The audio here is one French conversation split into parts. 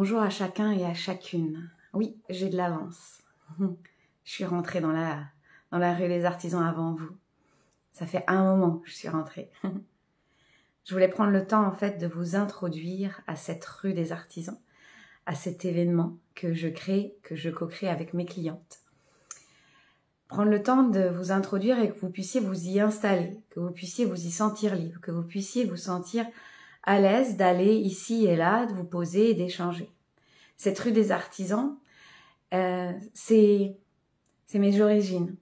Bonjour à chacun et à chacune. Oui, j'ai de l'avance. Je suis rentrée dans la rue des Artisans avant vous. Ça fait un moment que je suis rentrée. Je voulais prendre le temps en fait de vous introduire à cette rue des Artisans, à cet événement que je crée, que je co-crée avec mes clientes. Prendre le temps de vous introduire et que vous puissiez vous y installer, que vous puissiez vous y sentir libre, que vous puissiez vous sentir à l'aise d'aller ici et là, de vous poser et d'échanger. Cette rue des Artisans, c'est mes origines.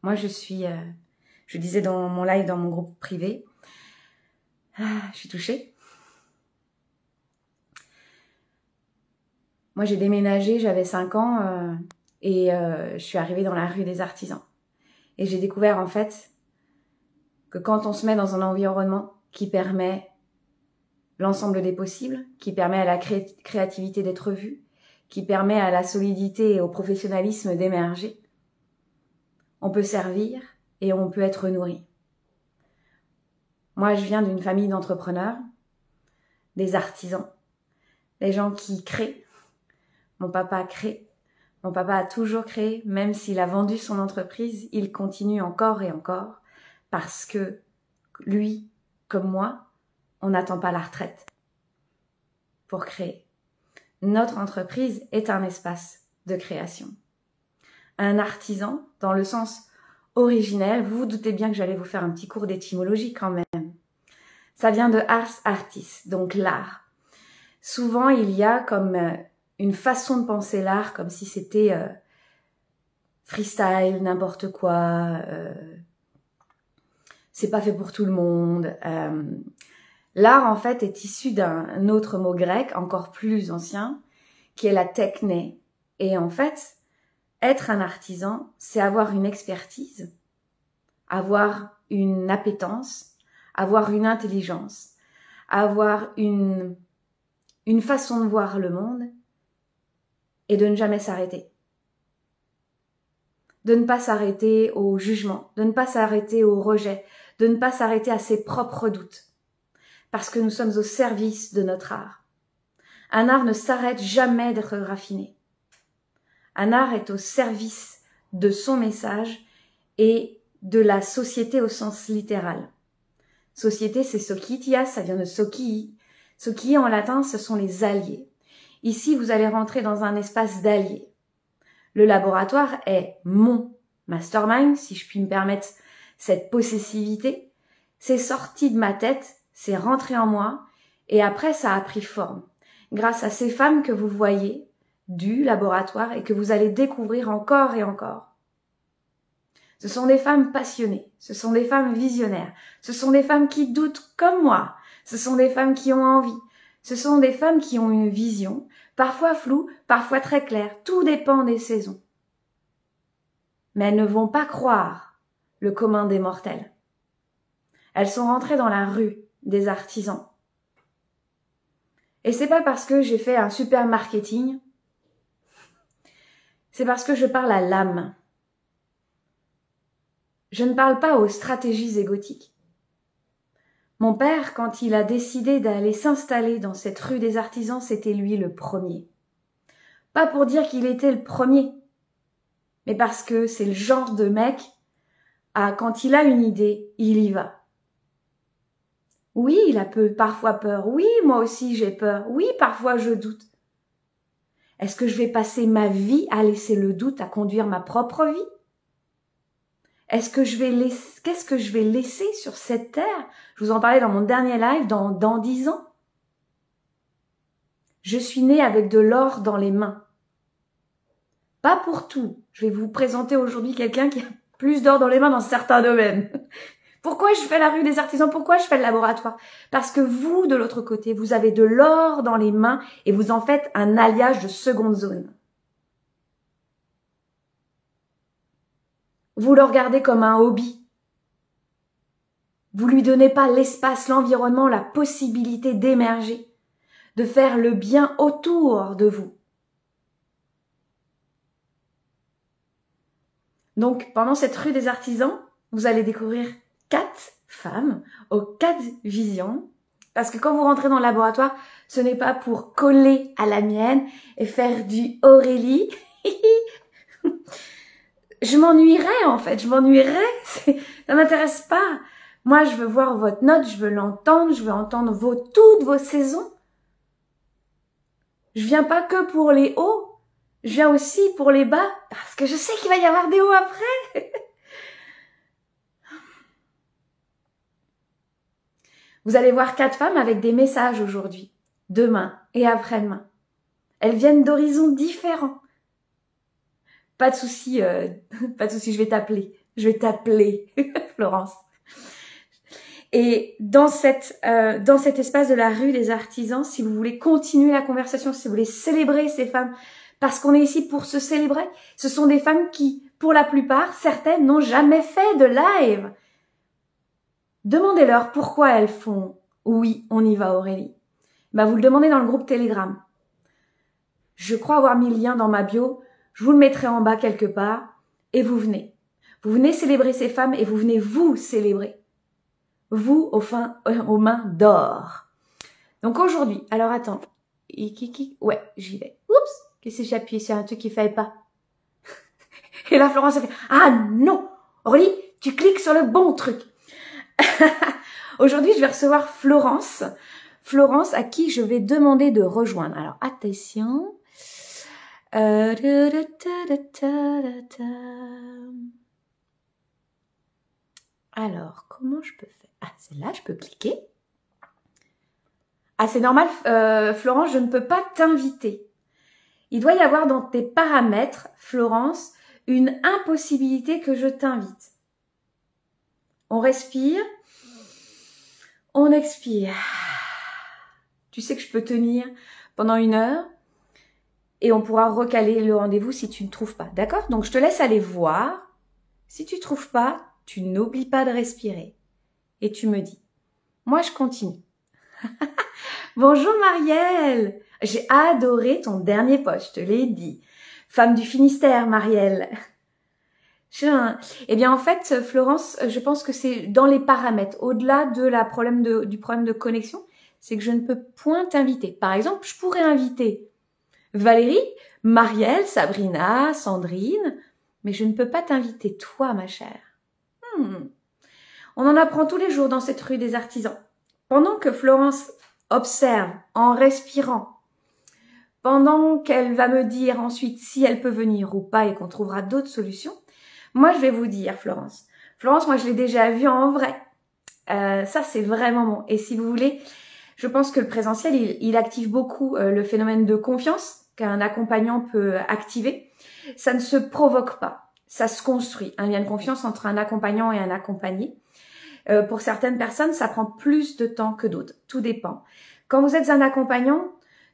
Moi, je disais dans mon live, dans mon groupe privé, je suis touchée. Moi, j'ai déménagé, j'avais 5 ans et je suis arrivée dans la rue des Artisans. Et j'ai découvert en fait que quand on se met dans un environnement qui permet l'ensemble des possibles, qui permet à la créativité d'être vue, qui permet à la solidité et au professionnalisme d'émerger, on peut servir et on peut être nourri. Moi, je viens d'une famille d'entrepreneurs, des artisans, des gens qui créent. Mon papa crée. Mon papa a toujours créé, même s'il a vendu son entreprise, il continue encore et encore, parce que lui, comme moi, on n'attend pas la retraite pour créer. Notre entreprise est un espace de création. Un artisan, dans le sens originel, vous vous doutez bien que j'allais vous faire un petit cours d'étymologie quand même. Ça vient de ars artis, donc l'art. Souvent, il y a comme une façon de penser l'art, comme si c'était freestyle, n'importe quoi, c'est pas fait pour tout le monde. L'art, en fait, est issu d'un autre mot grec, encore plus ancien, qui est la techné. Et en fait, être un artisan, c'est avoir une expertise, avoir une appétence, avoir une intelligence, avoir une façon de voir le monde et de ne jamais s'arrêter. De ne pas s'arrêter au jugement, de ne pas s'arrêter au rejet, de ne pas s'arrêter à ses propres doutes. Parce que nous sommes au service de notre art. Un art ne s'arrête jamais d'être raffiné. Un art est au service de son message et de la société au sens littéral. Société, c'est societas, ça vient de socii. Socii en latin, ce sont les alliés. Ici, vous allez rentrer dans un espace d'alliés. Le laboratoire est mon mastermind, si je puis me permettre cette possessivité. C'est sorti de ma tête, c'est rentré en moi et après ça a pris forme. Grâce à ces femmes que vous voyez du laboratoire et que vous allez découvrir encore et encore. Ce sont des femmes passionnées, ce sont des femmes visionnaires, ce sont des femmes qui doutent comme moi, ce sont des femmes qui ont envie, ce sont des femmes qui ont une vision, parfois floue, parfois très claire, tout dépend des saisons. Mais elles ne vont pas croire le commun des mortels. Elles sont rentrées dans la rue des artisans. Et c'est pas parce que j'ai fait un super marketing, c'est parce que je parle à l'âme. Je ne parle pas aux stratégies égotiques. Mon père, quand il a décidé d'aller s'installer dans cette rue des artisans, c'était lui le premier. Pas pour dire qu'il était le premier, mais parce que c'est le genre de mec, quand il a une idée, il y va. Oui, il a parfois peur. Oui, moi aussi j'ai peur. Oui, parfois je doute. Est-ce que je vais passer ma vie à laisser le doute à conduire ma propre vie? Qu'est-ce que je vais laisser sur cette terre? Je vous en parlais dans mon dernier live, dans 10 ans. Je suis née avec de l'or dans les mains. Pas pour tout. Je vais vous présenter aujourd'hui quelqu'un qui a plus d'or dans les mains dans certains domaines. Pourquoi je fais la rue des artisans? Pourquoi je fais le laboratoire? Parce que vous, de l'autre côté, vous avez de l'or dans les mains et vous en faites un alliage de seconde zone. Vous le regardez comme un hobby. Vous lui donnez pas l'espace, l'environnement, la possibilité d'émerger, de faire le bien autour de vous. Donc, pendant cette rue des artisans, vous allez découvrir 4 femmes aux 4 visions Parce que quand vous rentrez dans le laboratoire, ce n'est pas pour coller à la mienne et faire du Aurélie. Je m'ennuierais en fait, ça m'intéresse pas. Moi, je veux voir votre note, je veux l'entendre, je veux entendre toutes vos saisons. Je viens pas que pour les hauts, je viens aussi pour les bas, parce que je sais qu'il va y avoir des hauts après. Vous allez voir 4 femmes avec des messages aujourd'hui, demain et après-demain. Elles viennent d'horizons différents. Pas de souci, je vais t'appeler. Florence. Et dans cet espace de la rue des artisans, si vous voulez continuer la conversation, si vous voulez célébrer ces femmes, parce qu'on est ici pour se célébrer, ce sont des femmes qui, pour la plupart, certaines n'ont jamais fait de live. Demandez-leur pourquoi elles font « Oui, on y va Aurélie ». Ben, vous le demandez dans le groupe Telegram. Je crois avoir mis le lien dans ma bio, je vous le mettrai en bas quelque part, et vous venez. Vous venez célébrer ces femmes et vous venez vous célébrer. Vous aux mains d'or. Donc aujourd'hui, alors attends. Ouais, j'y vais. Oups, qu'est-ce que j'ai appuyé sur un truc qui ne fallait pas. Et là, Florence a fait « Ah non, Aurélie, tu cliques sur le bon truc. » Aujourd'hui, je vais recevoir Florence. Florence à qui je vais demander de rejoindre. Alors, attention. Alors, comment je peux faire? Ah, c'est là, je peux cliquer. Ah, c'est normal, Florence, je ne peux pas t'inviter. Il doit y avoir dans tes paramètres, Florence, une impossibilité que je t'invite. On respire. On expire. Tu sais que je peux tenir pendant 1 heure et on pourra recaler le rendez-vous si tu ne trouves pas. D'accord? Donc, je te laisse aller voir. Si tu ne trouves pas, tu n'oublies pas de respirer. Et tu me dis. Moi, je continue. Bonjour Marielle. J'ai adoré ton dernier post, je te l'ai dit. Femme du Finistère, Marielle. Eh bien, en fait, Florence, je pense que c'est dans les paramètres. Au-delà de du problème de connexion, c'est que je ne peux point t'inviter. Par exemple, je pourrais inviter Valérie, Marielle, Sabrina, Sandrine, mais je ne peux pas t'inviter toi, ma chère. On en apprend tous les jours dans cette rue des artisans. Pendant que Florence observe en respirant, pendant qu'elle va me dire ensuite si elle peut venir ou pas et qu'on trouvera d'autres solutions, moi je vais vous dire Florence. Florence, moi je l'ai déjà vue en vrai. Ça c'est vraiment bon. Et si vous voulez, je pense que le présentiel, il active beaucoup le phénomène de confiance qu'un accompagnant peut activer. Ça ne se provoque pas, ça se construit. Un lien de confiance entre un accompagnant et un accompagné. Pour certaines personnes, ça prend plus de temps que d'autres. Tout dépend. Quand vous êtes un accompagnant,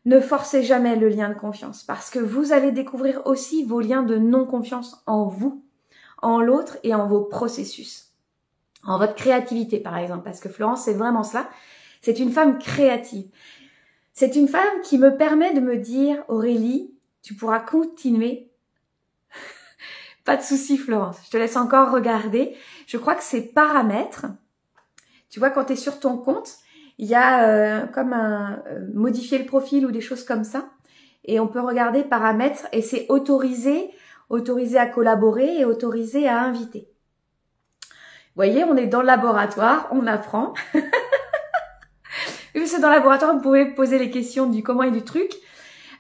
ne forcez jamais le lien de confiance parce que vous allez découvrir aussi vos liens de non-confiance en vous, en l'autre et en vos processus. En votre créativité, par exemple, parce que Florence, c'est vraiment cela. C'est une femme créative. C'est une femme qui me permet de me dire, Aurélie, tu pourras continuer. Pas de souci, Florence. Je te laisse encore regarder. Je crois que c'est paramètres. Tu vois, quand tu es sur ton compte, il y a comme un modifier le profil ou des choses comme ça. Et on peut regarder paramètres et c'est autoriser à collaborer et autoriser à inviter. Vous voyez, on est dans le laboratoire, on apprend. Oui, c'est dans le laboratoire, vous pouvez poser les questions du comment et du truc.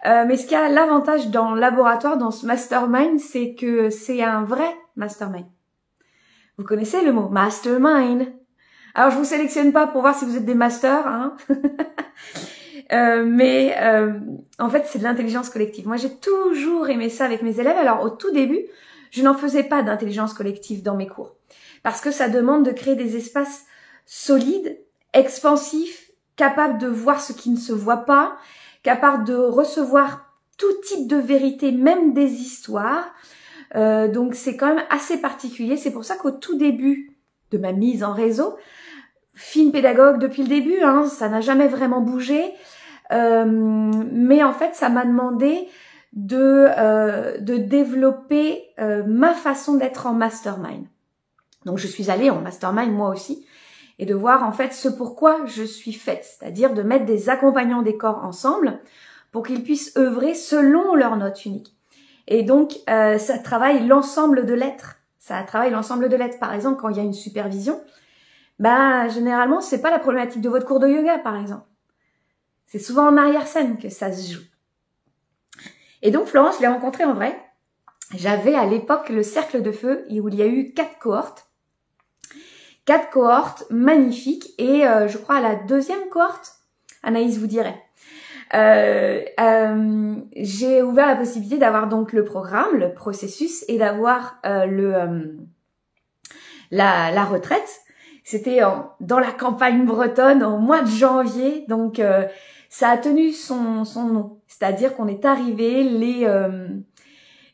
Mais ce qui a l'avantage dans le laboratoire, dans ce mastermind, c'est que c'est un vrai mastermind. Vous connaissez le mot mastermind. Alors, je vous sélectionne pas pour voir si vous êtes des masters, hein. Mais en fait, c'est de l'intelligence collective. Moi, j'ai toujours aimé ça avec mes élèves. Alors, au tout début, je n'en faisais pas d'intelligence collective dans mes cours. Parce que ça demande de créer des espaces solides, expansifs, capables de voir ce qui ne se voit pas, capables de recevoir tout type de vérité, même des histoires. Donc, c'est quand même assez particulier. C'est pour ça qu'au tout début de ma mise en réseau, fine pédagogue depuis le début, hein, ça n'a jamais vraiment bougé. Mais en fait, ça m'a demandé de développer ma façon d'être en mastermind. Donc, je suis allée en mastermind moi aussi. et de voir en fait ce pourquoi je suis faite, c'est-à-dire de mettre des accompagnants des corps ensemble pour qu'ils puissent œuvrer selon leur note unique. Et donc, ça travaille l'ensemble de l'être. Ça travaille l'ensemble de l'être. Par exemple, quand il y a une supervision, généralement, c'est pas la problématique de votre cours de yoga, par exemple. C'est souvent en arrière-scène que ça se joue. Et donc, Florence, je l'ai rencontrée en vrai. J'avais à l'époque le cercle de feu où il y a eu 4 cohortes. 4 cohortes magnifiques. Et je crois à la 2e cohorte, Anaïs vous dirait. J'ai ouvert la possibilité d'avoir donc le programme, le processus et d'avoir la retraite. C'était dans la campagne bretonne au mois de janvier, donc ça a tenu son nom. C'est-à-dire qu'on est arrivé,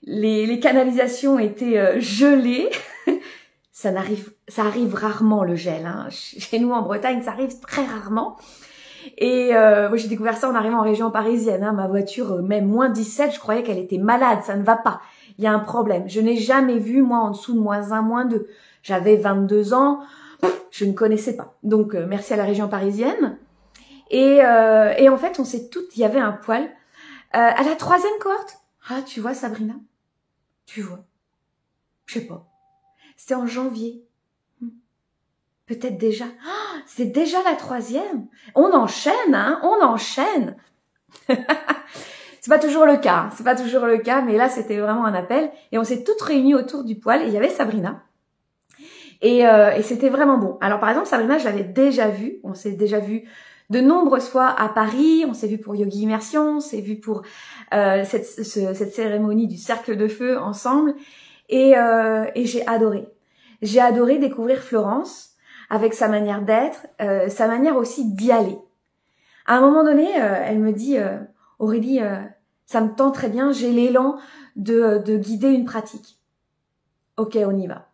les canalisations étaient gelées. Ça arrive rarement le gel. Hein. Chez nous en Bretagne, ça arrive très rarement. Et moi j'ai découvert ça en arrivant en région parisienne. Hein. Ma voiture, même moins 17, je croyais qu'elle était malade. Ça ne va pas. Il y a un problème. Je n'ai jamais vu, moi, en dessous de -1, -2. J'avais 22 ans. Je ne connaissais pas. Donc, merci à la région parisienne. Et en fait, on sait toutes, il y avait un poil. À la 3e cohorte. Ah, tu vois, Sabrina? Tu vois? Je sais pas. C'était en janvier. Peut-être déjà. Ah, c'est déjà la 3e. On enchaîne, hein? On enchaîne. C'est pas toujours le cas. C'est pas toujours le cas, mais là, c'était vraiment un appel. Et on s'est toutes réunies autour du poil. Et il y avait Sabrina. Et c'était vraiment bon. Alors, par exemple, Sabrina, je l'avais déjà vue. On s'est déjà vu de nombreuses fois à Paris. On s'est vu pour Yogi Immersion. On s'est vu pour cette cérémonie du cercle de feu ensemble. Et j'ai adoré. J'ai adoré découvrir Florence avec sa manière d'être, sa manière aussi d'y aller. À un moment donné, elle me dit « Aurélie, ça me tend très bien, j'ai l'élan de guider une pratique. » Ok, on y va.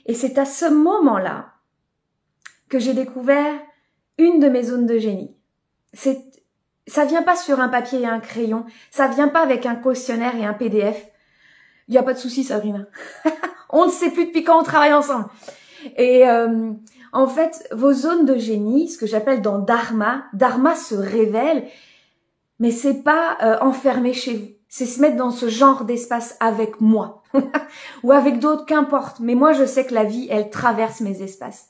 Et c'est à ce moment-là que j'ai découvert une de mes zones de génie. Ça vient pas sur un papier et un crayon, ça vient pas avec un questionnaire et un PDF. Il y a pas de souci, Sabrina. On ne sait plus depuis quand on travaille ensemble. Et en fait, vos zones de génie, ce que j'appelle dans Dharma se révèle, mais c'est pas enfermé chez vous. C'est se mettre dans ce genre d'espace avec moi ou avec d'autres, qu'importe. Mais moi, je sais que la vie, elle traverse mes espaces.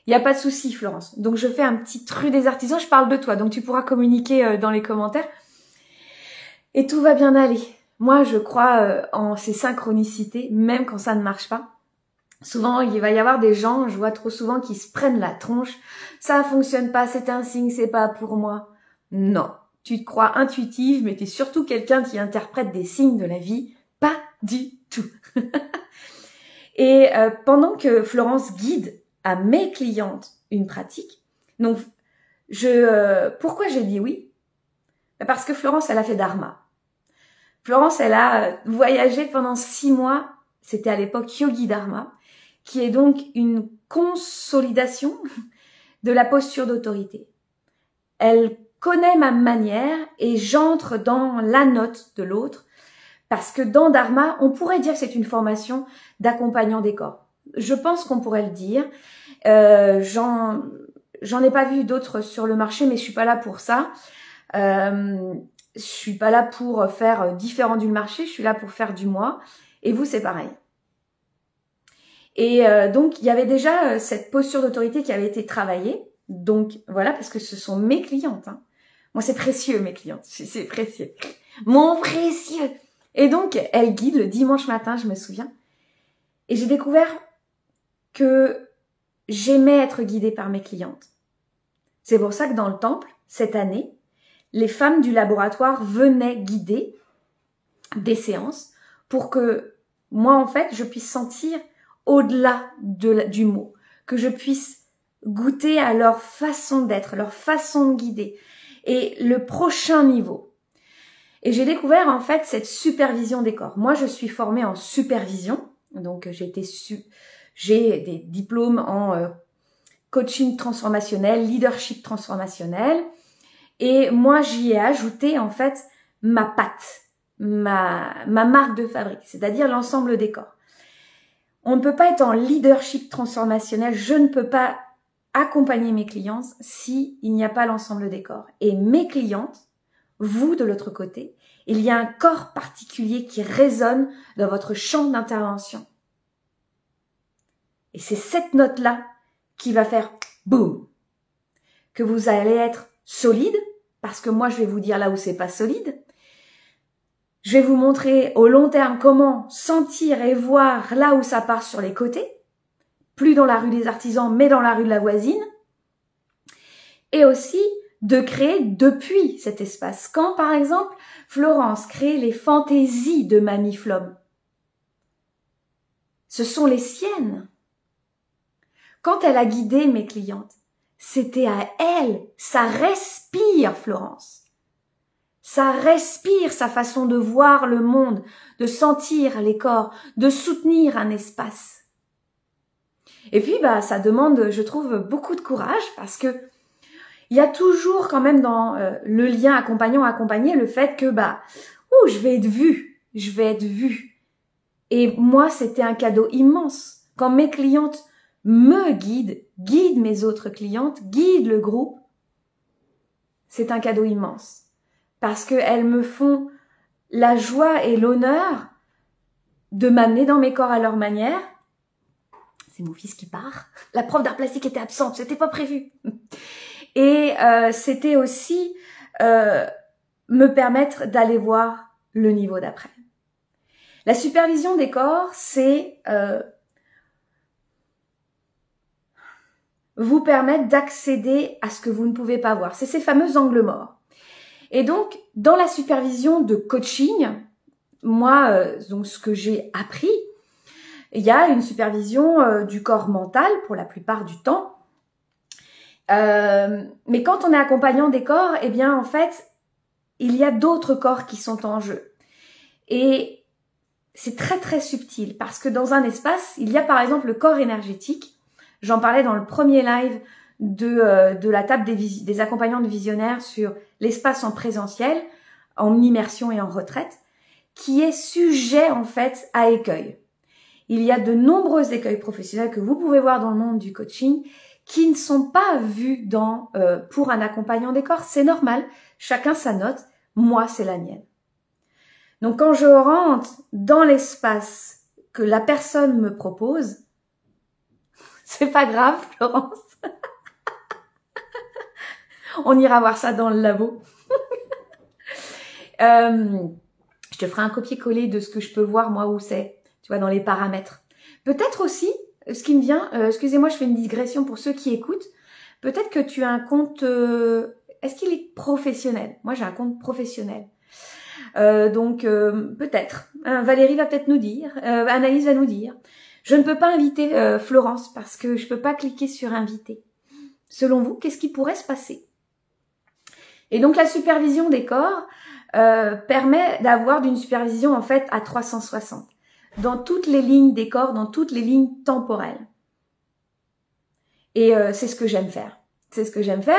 Il n'y a pas de souci, Florence. Donc, je fais un petit truc des artisans. Je parle de toi, donc tu pourras communiquer dans les commentaires. Et tout va bien aller. Moi, je crois en ces synchronicités, même quand ça ne marche pas. Souvent, il va y avoir des gens, je vois trop souvent, qui se prennent la tronche. Ça fonctionne pas, c'est un signe, c'est pas pour moi. Non. Tu te crois intuitive, mais tu es surtout quelqu'un qui interprète des signes de la vie. Pas du tout. Et pendant que Florence guide à mes clientes une pratique, donc pourquoi j'ai dit oui? Parce que Florence, elle a fait Dharma. Florence, elle a voyagé pendant 6 mois, c'était à l'époque Yogi Dharma, qui est donc une consolidation de la posture d'autorité. Elle connaît ma manière et j'entre dans la note de l'autre parce que dans Dharma, on pourrait dire que c'est une formation d'accompagnant des corps. Je pense qu'on pourrait le dire. J'en ai pas vu d'autres sur le marché, mais je suis pas là pour ça. Je suis pas là pour faire différent du marché, je suis là pour faire du moi. Et vous, c'est pareil. Et donc, il y avait déjà cette posture d'autorité qui avait été travaillée. Donc, voilà, parce que ce sont mes clientes. Hein. Moi, c'est précieux, mes clientes. C'est précieux. Mon précieux. Et donc, elle guide le dimanche matin, je me souviens. Et j'ai découvert que j'aimais être guidée par mes clientes. C'est pour ça que dans le temple, cette année, les femmes du laboratoire venaient guider des séances pour que moi, en fait, je puisse sentir au-delà du mot, que je puisse goûter à leur façon d'être, leur façon de guider et le prochain niveau. Et j'ai découvert en fait cette supervision des corps. Moi, je suis formée en supervision, donc j'ai des diplômes en coaching transformationnel, leadership transformationnel, et moi j'y ai ajouté en fait ma patte, ma marque de fabrique, c'est-à-dire l'ensemble des corps. On ne peut pas être en leadership transformationnel. Je ne peux pas accompagner mes clientes s'il n'y a pas l'ensemble des corps. Et mes clientes, vous de l'autre côté, il y a un corps particulier qui résonne dans votre champ d'intervention. Et c'est cette note-là qui va faire boum, que vous allez être solide, parce que moi je vais vous dire là où c'est pas solide. Je vais vous montrer au long terme comment sentir et voir là où ça part sur les côtés, plus dans la rue des artisans, mais dans la rue de la voisine. Et aussi de créer depuis cet espace. Quand, par exemple, Florence crée les fantaisies de Mamie Flom, ce sont les siennes. Quand elle a guidé mes clientes, c'était à elle, ça respire Florence. Ça respire sa façon de voir le monde, de sentir les corps, de soutenir un espace. Et puis, ça demande, je trouve, beaucoup de courage parce que il y a toujours quand même dans le lien accompagnant-accompagné le fait que, je vais être vue, je vais être vue. Et moi, c'était un cadeau immense. Quand mes clientes me guident mes autres clientes, guident le groupe, c'est un cadeau immense. Parce qu'elles me font la joie et l'honneur de m'amener dans mes corps à leur manière. C'est mon fils qui part. La prof d'art plastique était absente, c'était pas prévu. Et c'était aussi me permettre d'aller voir le niveau d'après. La supervision des corps, c'est vous permettre d'accéder à ce que vous ne pouvez pas voir. C'est ces fameux angles morts. Et donc, dans la supervision de coaching, moi, donc ce que j'ai appris, il y a une supervision du corps mental pour la plupart du temps. Mais quand on est accompagnant des corps, eh bien, en fait, il y a d'autres corps qui sont en jeu. Et c'est très, très subtil parce que dans un espace, il y a par exemple le corps énergétique. J'en parlais dans le premier live de la table des accompagnants de visionnaires sur l'espace en présentiel, en immersion et en retraite, qui est sujet en fait à écueil. Il y a de nombreux écueils professionnels que vous pouvez voir dans le monde du coaching qui ne sont pas vus pour un accompagnant des corps. C'est normal, chacun sa note, moi c'est la mienne. Donc quand je rentre dans l'espace que la personne me propose, c'est pas grave Florence, on ira voir ça dans le labo. Je te ferai un copier-coller de ce que je peux voir moi où c'est, tu vois, dans les paramètres. Peut-être aussi, ce qui me vient, excusez-moi, je fais une digression pour ceux qui écoutent, peut-être que tu as un compte, est-ce qu'il est professionnel? Moi j'ai un compte professionnel. Donc peut-être, Valérie va peut-être nous dire, Anaïs va nous dire. Je ne peux pas inviter Florence parce que je peux pas cliquer sur inviter. Selon vous, qu'est-ce qui pourrait se passer? Et donc la supervision des corps permet d'avoir une supervision en fait à 360 dans toutes les lignes des corps, dans toutes les lignes temporelles. Et c'est ce que j'aime faire. C'est ce que j'aime faire.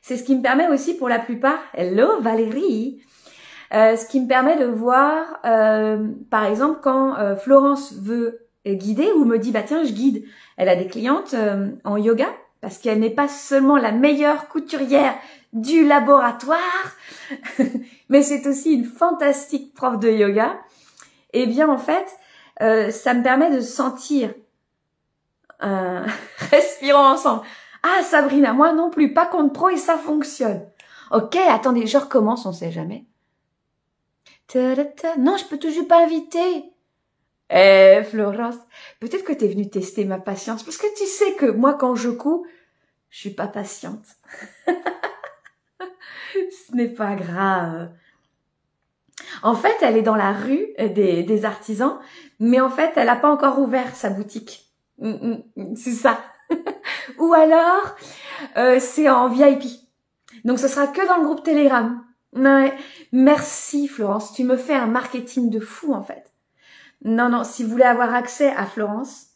C'est ce qui me permet aussi pour la plupart, hello Valérie, ce qui me permet de voir, par exemple, quand Florence veut guider ou me dit, tiens, je guide. Elle a des clientes en yoga parce qu'elle n'est pas seulement la meilleure couturière du laboratoire, mais c'est aussi une fantastique prof de yoga. Et bien, en fait, ça me permet de sentir, respirons ensemble. Ah, Sabrina, moi non plus, pas compte pro et ça fonctionne. Ok, attendez, je recommence, on sait jamais. Non, je peux toujours pas inviter. Florence, peut-être que tu es venue tester ma patience, parce que tu sais que moi, quand je couds, je suis pas patiente. Ce n'est pas grave. En fait, elle est dans la rue des artisans, mais en fait, elle n'a pas encore ouvert sa boutique. C'est ça. Ou alors, c'est en VIP. Donc, ce sera que dans le groupe Telegram. Ouais. Merci Florence, tu me fais un marketing de fou en fait. Non, si vous voulez avoir accès à Florence,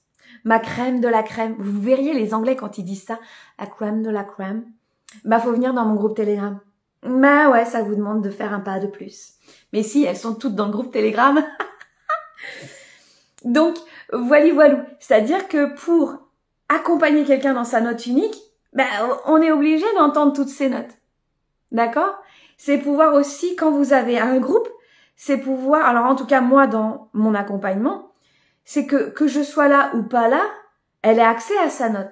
ma crème de la crème, vous verriez les Anglais quand ils disent ça, la crème de la crème, faut venir dans mon groupe Telegram. Ouais, ça vous demande de faire un pas de plus. Mais si, elles sont toutes dans le groupe Telegram. Donc, Voilou. C'est-à-dire que pour accompagner quelqu'un dans sa note unique, ben, on est obligé d'entendre toutes ces notes. D'accord? C'est pouvoir aussi, quand vous avez un groupe, c'est pouvoir, alors en tout cas moi dans mon accompagnement, c'est que je sois là ou pas là, elle ait accès à sa note.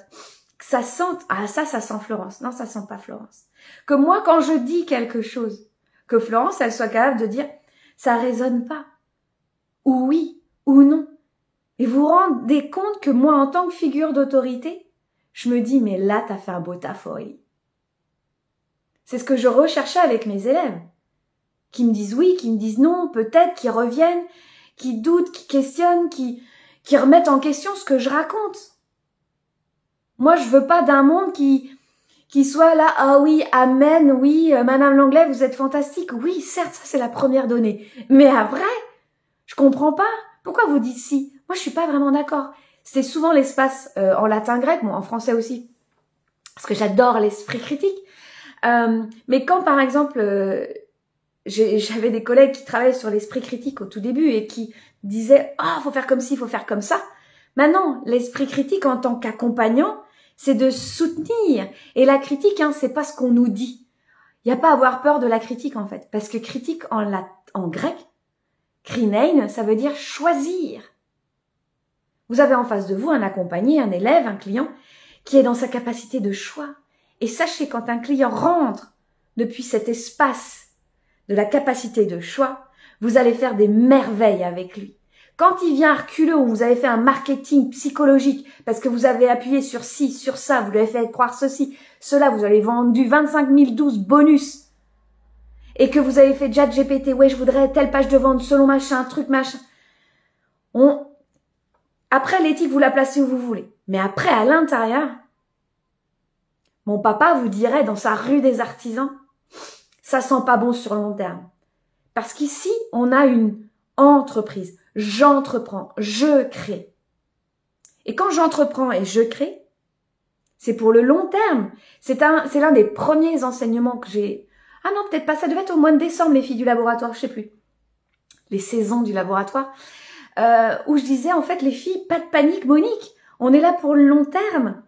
Que ça sente, ah ça sent Florence. Non, ça sent pas Florence. Que moi quand je dis quelque chose, que Florence elle soit capable de dire, ça résonne pas. Ou oui, ou non. Et vous vous rendez compte que moi en tant que figure d'autorité, je me dis mais là t'as fait un beau taf, Aurélie. C'est ce que je recherchais avec mes élèves. Qui me disent oui, qui me disent non, peut-être, qui reviennent, qui doutent, qui questionnent, qui remettent en question ce que je raconte. Moi, je veux pas d'un monde qui soit là, ah oui, amen, oui, Madame Langlais, vous êtes fantastique. Oui, certes, ça c'est la première donnée. Mais après, je comprends pas. Pourquoi vous dites si? Moi, je suis pas vraiment d'accord. C'était souvent l'espace en latin grec, bon, en français aussi, parce que j'adore l'esprit critique. Mais quand, par exemple, j'avais des collègues qui travaillaient sur l'esprit critique au tout début et qui disaient « Ah, faut faire comme ci, faut faire comme ça ». Maintenant, l'esprit critique en tant qu'accompagnant, c'est de soutenir. Et la critique, hein, c'est pas ce qu'on nous dit. Il n'y a pas à avoir peur de la critique, en fait. Parce que critique, en grec, krinein, ça veut dire choisir. Vous avez en face de vous un accompagné, un élève, un client, qui est dans sa capacité de choix. Et sachez, quand un client rentre depuis cet espace de la capacité de choix, vous allez faire des merveilles avec lui. Quand il vient à reculeux, où vous avez fait un marketing psychologique, parce que vous avez appuyé sur ci, sur ça, vous lui avez fait croire ceci, cela, vous avez vendu 25 012 bonus, et que vous avez fait ChatGPT, ouais, je voudrais telle page de vente, selon machin, truc machin. Après, l'éthique, vous la placez où vous voulez. Mais après, à l'intérieur, mon papa vous dirait dans sa rue des artisans, ça sent pas bon sur le long terme. Parce qu'ici, on a une entreprise. J'entreprends, je crée. Et quand j'entreprends et je crée, c'est pour le long terme. C'est l'un des premiers enseignements que j'ai. Ah non, peut-être pas, ça devait être au mois de décembre, les filles du laboratoire, je sais plus. Les saisons du laboratoire. Où je disais, en fait, les filles, pas de panique, Monique. On est là pour le long terme.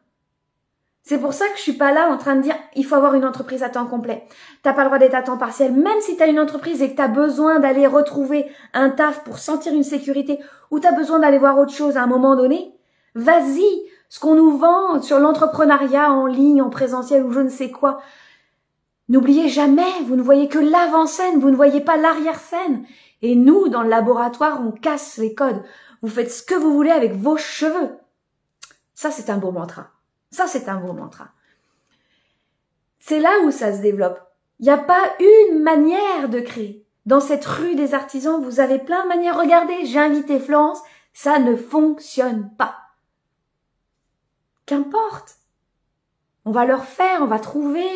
C'est pour ça que je suis pas là en train de dire il faut avoir une entreprise à temps complet. T'as pas le droit d'être à temps partiel. Même si t'as une entreprise et que t'as besoin d'aller retrouver un taf pour sentir une sécurité ou t'as besoin d'aller voir autre chose à un moment donné, vas-y. Ce qu'on nous vend sur l'entrepreneuriat en ligne, en présentiel ou je ne sais quoi. N'oubliez jamais, vous ne voyez que l'avant-scène, vous ne voyez pas l'arrière-scène. Et nous, dans le laboratoire, on casse les codes. Vous faites ce que vous voulez avec vos cheveux. Ça, c'est un beau mantra. Ça, c'est un beau mantra. C'est là où ça se développe. Il n'y a pas une manière de créer. Dans cette rue des artisans, vous avez plein de manières. Regardez, j'ai invité Florence, ça ne fonctionne pas. Qu'importe. On va leur faire, on va trouver.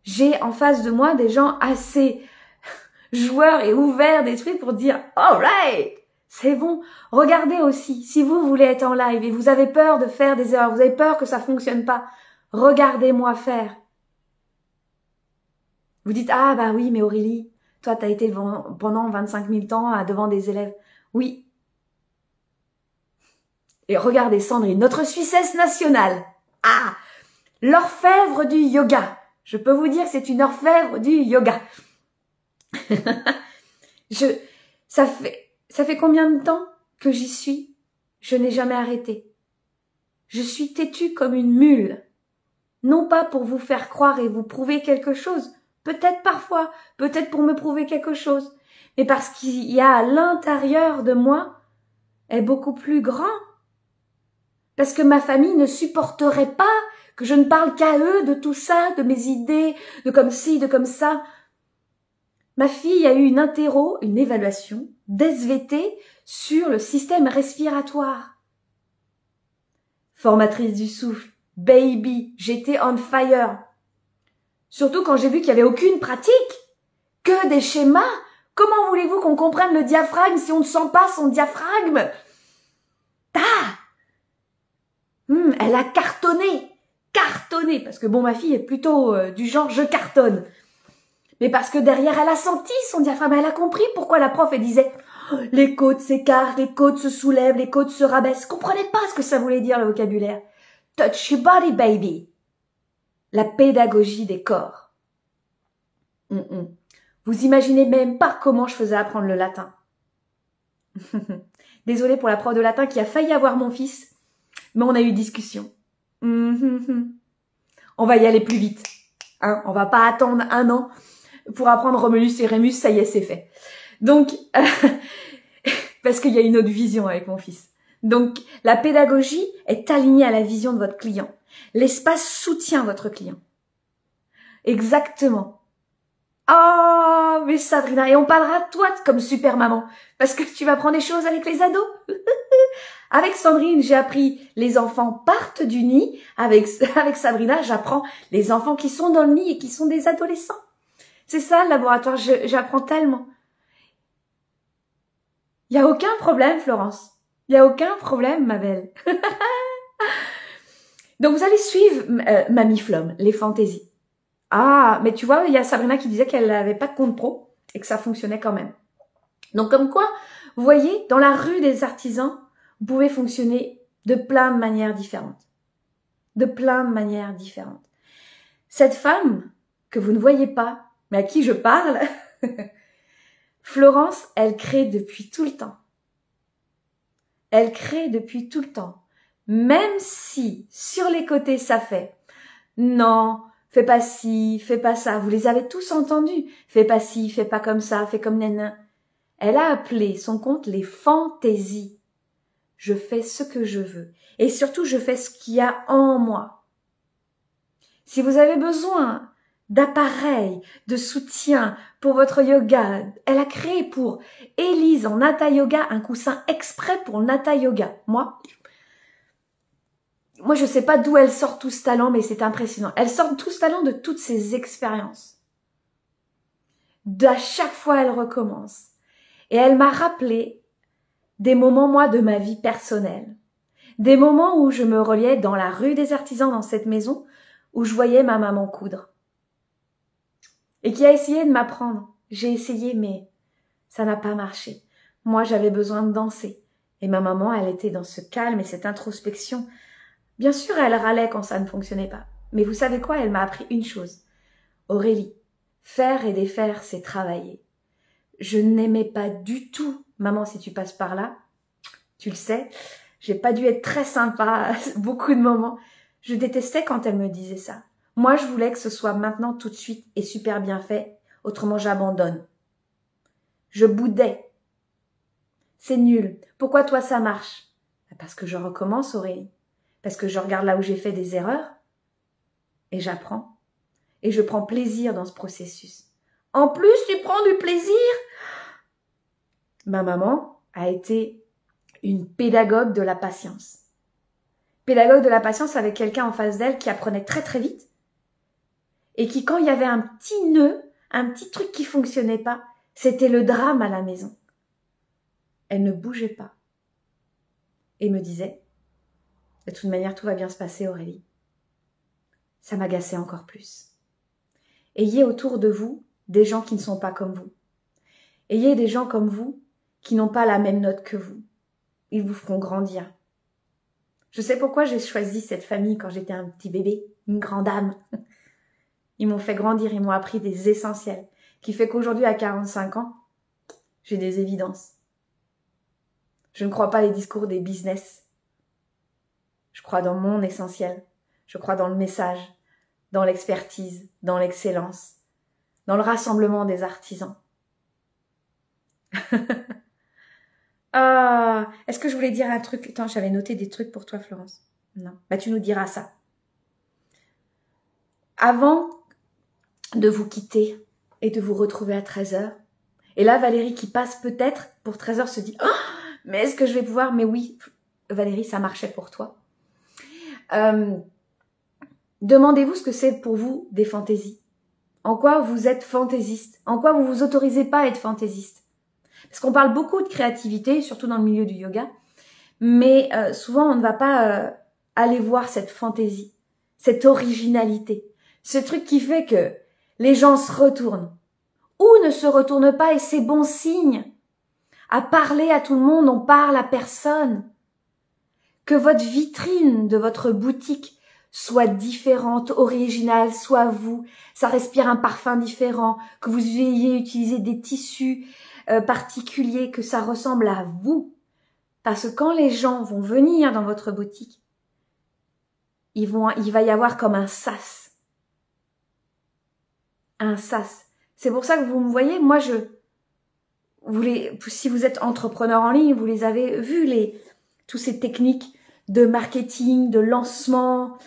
J'ai en face de moi des gens assez joueurs et ouverts d'esprit pour dire « All right !» C'est bon. Regardez aussi, si vous voulez être en live et vous avez peur de faire des erreurs, vous avez peur que ça fonctionne pas, regardez-moi faire. Vous dites, ah bah oui, mais Aurélie, toi t'as été pendant 25 000 temps devant des élèves. Oui. Et regardez Sandrine, notre Suissesse nationale. Ah, l'orfèvre du yoga. Je peux vous dire que c'est une orfèvre du yoga. Ça fait combien de temps que j'y suis? Je n'ai jamais arrêté. Je suis têtue comme une mule. Non pas pour vous faire croire et vous prouver quelque chose. Peut-être parfois, peut-être pour me prouver quelque chose. Mais parce qu'il y a à l'intérieur de moi est beaucoup plus grand. Parce que ma famille ne supporterait pas que je ne parle qu'à eux de tout ça, de mes idées, de comme ci, de comme ça. Ma fille a eu une évaluation d'SVT sur le système respiratoire. Formatrice du souffle, baby, j'étais on fire. Surtout quand j'ai vu qu'il n'y avait aucune pratique, que des schémas. Comment voulez-vous qu'on comprenne le diaphragme si on ne sent pas son diaphragme? Elle a cartonné, parce que bon, ma fille est plutôt du genre je cartonne. Mais parce que derrière, elle a senti son diaphragme, elle a compris pourquoi la prof, elle disait Les côtes s'écartent, les côtes se soulèvent, les côtes se rabaissent. Comprenez pas ce que ça voulait dire le vocabulaire. Touch your body, baby. La pédagogie des corps. Vous imaginez même pas comment je faisais apprendre le latin. Désolée pour la prof de latin qui a failli avoir mon fils, mais on a eu discussion. On va y aller plus vite. Hein, on va pas attendre 1 an pour apprendre Romulus et Rémus, ça y est, c'est fait. Donc, parce qu'il y a une autre vision avec mon fils. Donc, la pédagogie est alignée à la vision de votre client. L'espace soutient votre client. Exactement. Oh, mais Sabrina, et on parlera de toi comme super maman, parce que tu vas prendre des choses avec les ados. Avec Sandrine, j'ai appris les enfants partent du nid. Avec Sabrina, j'apprends les enfants qui sont dans le nid et qui sont des adolescents. C'est ça le laboratoire, j'apprends tellement. Il n'y a aucun problème, Florence. Il n'y a aucun problème, ma belle. Donc, vous allez suivre Mamie Flom, les fantaisies. Ah, mais tu vois, il y a Sabrina qui disait qu'elle n'avait pas de compte pro et que ça fonctionnait quand même. Donc, comme quoi, vous voyez, dans la rue des artisans, vous pouvez fonctionner de plein de manières différentes. De plein de manières différentes. Cette femme, que vous ne voyez pas, mais à qui je parle, Florence, elle crée depuis tout le temps. Elle crée depuis tout le temps. Même si, sur les côtés, ça fait « Non, fais pas ci, fais pas ça ». Vous les avez tous entendus. « Fais pas ci, fais pas comme ça, fais comme nana ». Elle a appelé son compte les fantaisies. Je fais ce que je veux. Et surtout, je fais ce qu'il y a en moi. Si vous avez besoin d'appareils, de soutien pour votre yoga, elle a créé pour Élise en Hatha Yoga un coussin exprès pour Hatha Yoga. Moi, je sais pas d'où elle sort tout ce talent, mais c'est impressionnant. Elle sort tout ce talent de toutes ses expériences. À chaque fois, elle recommence. Et elle m'a rappelé des moments, moi, de ma vie personnelle. Des moments où je me reliais dans la rue des artisans, dans cette maison, où je voyais ma maman coudre. Et qui a essayé de m'apprendre. J'ai essayé, mais ça n'a pas marché. Moi, j'avais besoin de danser. Et ma maman, elle était dans ce calme et cette introspection. Bien sûr, elle râlait quand ça ne fonctionnait pas. Mais vous savez quoi? Elle m'a appris une chose. Aurélie, faire et défaire, c'est travailler. Je n'aimais pas du tout, maman, si tu passes par là, tu le sais, j'ai pas dû être très sympa beaucoup de moments. Je détestais quand elle me disait ça. Moi, je voulais que ce soit maintenant, tout de suite et super bien fait, autrement j'abandonne. Je boudais. C'est nul. Pourquoi toi ça marche? Parce que je recommence, Aurélie. Parce que je regarde là où j'ai fait des erreurs et j'apprends. Et je prends plaisir dans ce processus. En plus, tu prends du plaisir? Ma maman a été une pédagogue de la patience. Pédagogue de la patience avec quelqu'un en face d'elle qui apprenait très très vite et qui, quand il y avait un petit nœud, un petit truc qui fonctionnait pas, c'était le drame à la maison. Elle ne bougeait pas et me disait « De toute manière, tout va bien se passer, Aurélie. » Ça m'agaçait encore plus. Ayez autour de vous des gens qui ne sont pas comme vous. Ayez des gens comme vous qui n'ont pas la même note que vous. Ils vous feront grandir. Je sais pourquoi j'ai choisi cette famille quand j'étais un petit bébé, une grande âme. Ils m'ont fait grandir, ils m'ont appris des essentiels, qui fait qu'aujourd'hui, à 45 ans, j'ai des évidences. Je ne crois pas les discours des business. Je crois dans mon essentiel. Je crois dans le message, dans l'expertise, dans l'excellence, dans le rassemblement des artisans. Ah, est-ce que je voulais dire un truc? Attends, j'avais noté des trucs pour toi, Florence. Non, bah tu nous diras ça. Avant de vous quitter et de vous retrouver à 13h, et là, Valérie qui passe peut-être pour 13h se dit « Oh, mais est-ce que je vais pouvoir ?» Mais oui, Valérie, ça marchait pour toi. Demandez-vous ce que c'est pour vous des fantaisies. En quoi vous êtes fantaisiste? En quoi vous vous autorisez pas à être fantaisiste? Parce qu'on parle beaucoup de créativité, surtout dans le milieu du yoga, mais souvent on ne va pas aller voir cette fantaisie, cette originalité, ce truc qui fait que les gens se retournent ou ne se retournent pas et c'est bon signe. à parler à tout le monde, on parle à personne. Que votre vitrine de votre boutique soit différente, originale, soit vous, ça respire un parfum différent, que vous ayez utilisé des tissus particuliers, que ça ressemble à vous. Parce que quand les gens vont venir dans votre boutique, il va y avoir comme un sas. Un sas. C'est pour ça que vous me voyez, moi si vous êtes entrepreneur en ligne, vous les avez vus, toutes ces techniques de marketing, de lancement,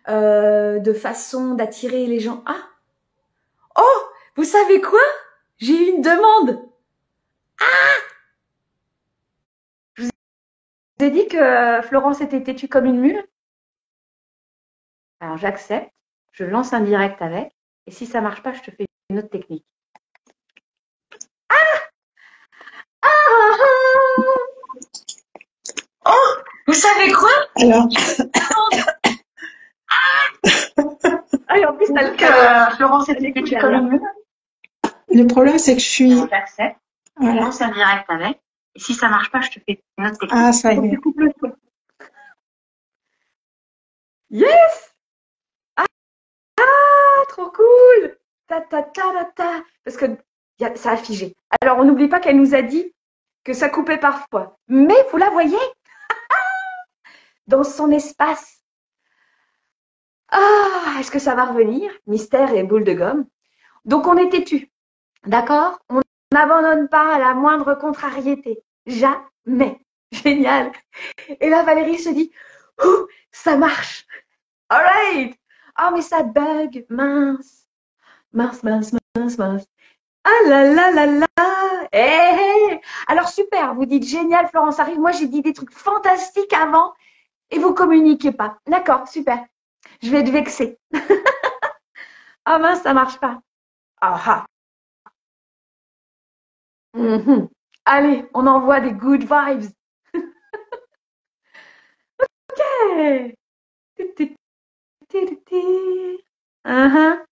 de façon d'attirer les gens. Ah! Oh! Vous savez quoi? J'ai eu une demande! Ah! Je vous ai dit que Florence était têtue comme une mule. Alors j'accepte, je lance un direct avec, et si ça marche pas, je te fais une autre technique. Ah! Ah! Oh! Vous savez quoi? Alors, et en plus, t'as le cœur. Florence était têtue comme une mule. le problème, c'est que je suis... Alors j'accepte, je Voilà. lance un direct avec, et si ça marche pas, je te fais une autre technique. Ah, ça y est. Yes! Ah, trop cool! Ta ta ta ta ta. Parce que ça a figé. Alors on n'oublie pas qu'elle nous a dit que ça coupait parfois. Mais vous la voyez dans son espace. Ah, est-ce que ça va revenir? Mystère et boule de gomme. Donc on est têtu. D'accord? On n'abandonne pas à la moindre contrariété. Jamais. Génial. Et là Valérie se dit, ouh, ça marche. All right. Oh, mais ça bug. Mince. Mince, mince, mince, mince. Ah là là là là. Hey. Alors super, vous dites génial, Florence arrive. Moi, j'ai dit des trucs fantastiques avant et vous communiquez pas. D'accord, super. Je vais être vexée. Ah mince, ça marche pas. Ah ah. Allez, on envoie des good vibes. Ok.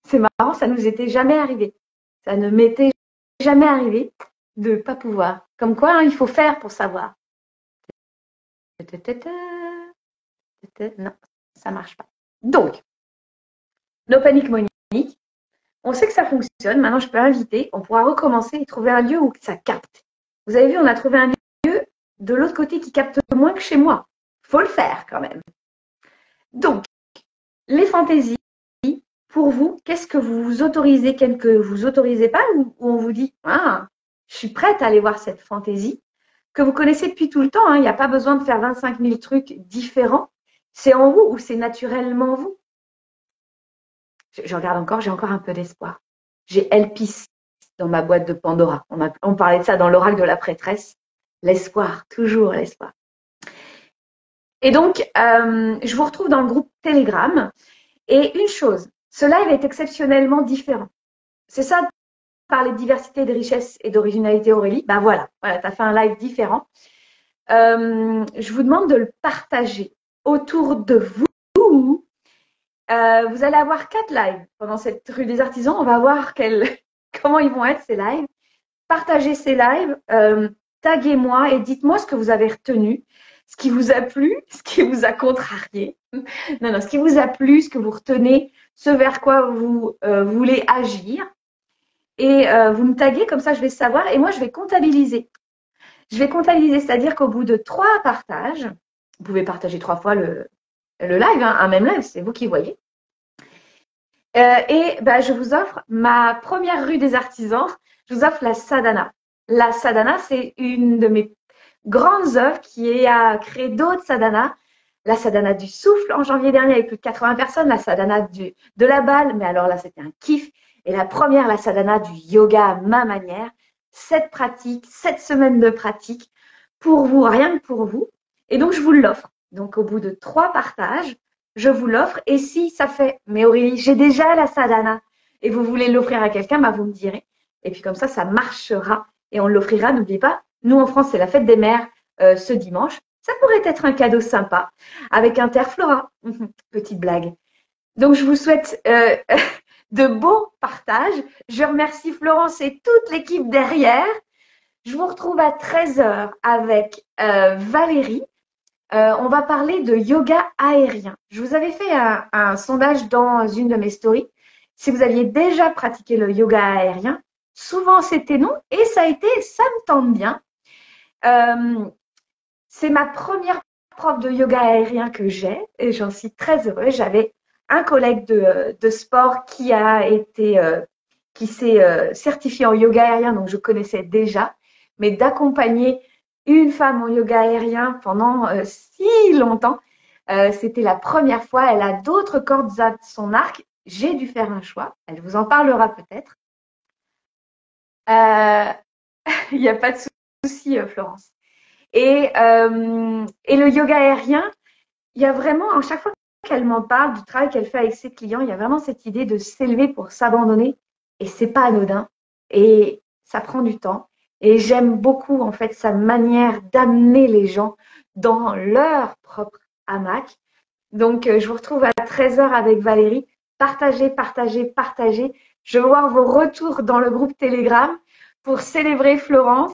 C'est marrant, ça nous était jamais arrivé. Ça ne m'était jamais arrivé de pas pouvoir. Comme quoi, hein, il faut faire pour savoir. Non, ça marche pas. Donc, no panique Monique. On sait que ça fonctionne. Maintenant, je peux inviter. On pourra recommencer et trouver un lieu où ça capte. Vous avez vu, on a trouvé un lieu de l'autre côté qui capte moins que chez moi. Faut le faire quand même. Donc, les fantaisies, pour vous, qu'est-ce que vous vous autorisez, qu'est-ce que vous autorisez pas, ou on vous dit, ah, je suis prête à aller voir cette fantaisie que vous connaissez depuis tout le temps. Il n'y a pas besoin de faire 25 000 trucs différents. C'est en vous ou c'est naturellement vous. Je regarde encore, j'ai encore un peu d'espoir. J'ai Elpis dans ma boîte de Pandora. On parlait de ça dans l'oracle de la prêtresse. L'espoir, toujours l'espoir. Et donc, je vous retrouve dans le groupe Telegram. Et une chose, ce live est exceptionnellement différent. C'est ça, parler de diversité, de richesse et d'originalité, Aurélie. Ben voilà, tu as fait un live différent. Je vous demande de le partager autour de vous. Vous allez avoir 4 lives pendant cette rue des artisans. On va voir comment ils vont être ces lives. Partagez ces lives, taguez-moi et dites-moi ce que vous avez retenu, ce qui vous a plu, ce qui vous a contrarié. Non, ce qui vous a plu, ce que vous retenez, ce vers quoi vous voulez agir. Et vous me taguez, comme ça je vais savoir. Et moi, je vais comptabiliser. Je vais comptabiliser, c'est-à-dire qu'au bout de 3 partages, vous pouvez partager 3 fois le live, hein, un même live, c'est vous qui voyez. Je vous offre ma première rue des artisans. Je vous offre la sadhana. La sadhana, c'est une de mes grandes œuvres qui a créé d'autres sadhanas. La sadhana du souffle en janvier dernier avec plus de 80 personnes. La sadhana de la balle, mais alors là, c'était un kiff. Et la première, la sadhana du yoga à ma manière. 7 pratiques, 7 semaines de pratique pour vous, rien que pour vous. Et donc, je vous l'offre. Donc, au bout de 3 partages, je vous l'offre. Et si ça fait, mais Aurélie, j'ai déjà la sadhana et vous voulez l'offrir à quelqu'un, vous me direz. Et puis comme ça marchera et on l'offrira. N'oubliez pas, nous en France, c'est la fête des mères ce dimanche. Ça pourrait être un cadeau sympa avec Interflora. Petite blague. Donc, je vous souhaite de beaux partages. Je remercie Florence et toute l'équipe derrière. Je vous retrouve à 13 heures avec Valérie. On va parler de yoga aérien. Je vous avais fait un sondage dans une de mes stories. Si vous aviez déjà pratiqué le yoga aérien, souvent c'était non et ça a été ça me tente bien. C'est ma première prof de yoga aérien que j'ai et j'en suis très heureuse. J'avais un collègue de sport qui s'est certifié en yoga aérien, donc je connaissais déjà, mais d'accompagner une femme en yoga aérien pendant si longtemps, c'était la première fois. Elle a d'autres cordes à son arc. J'ai dû faire un choix. Elle vous en parlera peut-être. Euh, Il n'y a pas de souci, Florence. Et le yoga aérien, il y a vraiment, à chaque fois qu'elle m'en parle du travail qu'elle fait avec ses clients, il y a vraiment cette idée de s'élever pour s'abandonner. Et c'est pas anodin. Et ça prend du temps. Et j'aime beaucoup, en fait, sa manière d'amener les gens dans leur propre hamac. Donc, je vous retrouve à 13 heures avec Valérie. Partagez, partagez, partagez. Je veux voir vos retours dans le groupe Telegram pour célébrer Florence.